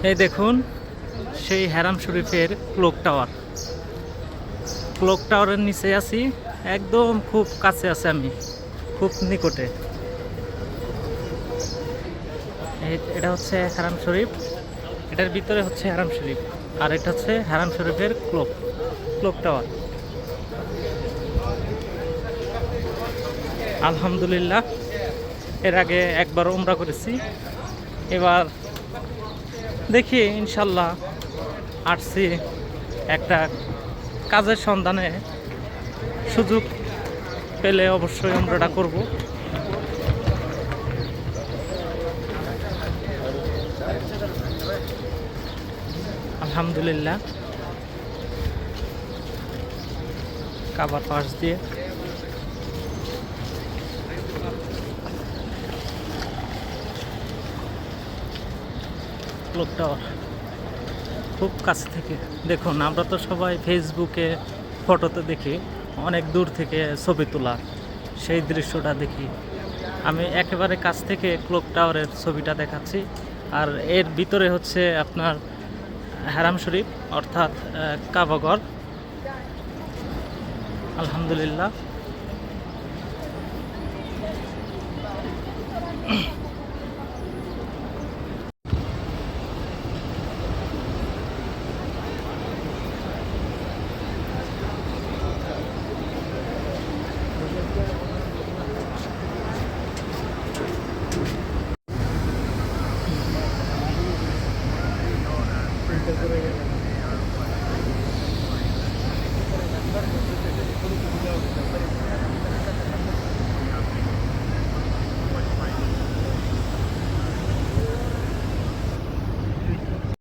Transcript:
এই দেখুন সেই হারাম শরীফের ক্লক টাওয়ার। ক্লক টাওয়ারের নিচে আছি, একদম খুব কাছে আছে, আমি খুব নিকটে। এটা হচ্ছে হারাম শরীফ, এটার ভিতরে হচ্ছে হারাম শরীফ, আর এটা হচ্ছে হারাম শরীফের ক্লক টাওয়ার। আলহামদুলিল্লাহ, এর আগে একবার উমরা করেছি, এবার দেখি ইনশাল্লাহ আসছি একটা কাজের সন্ধানে, সুযোগ পেলে অবশ্যই উমরাটা করব। আলহামদুলিল্লাহ, কাবার পাশ দিয়ে ক্লক টাওয়ার খুব কাছ থেকে দেখুন। আমরা তো সবাই ফেসবুকে ফটোতে দেখি, অনেক দূর থেকে ছবি তোলা, সেই দৃশ্যটা দেখি। আমি একেবারে কাছ থেকে ক্লক টাওয়ারের ছবিটা দেখাচ্ছি। আর এর ভিতরে হচ্ছে আপনার হারাম শরীফ, অর্থাৎ কাবাঘর। আলহামদুলিল্লাহ।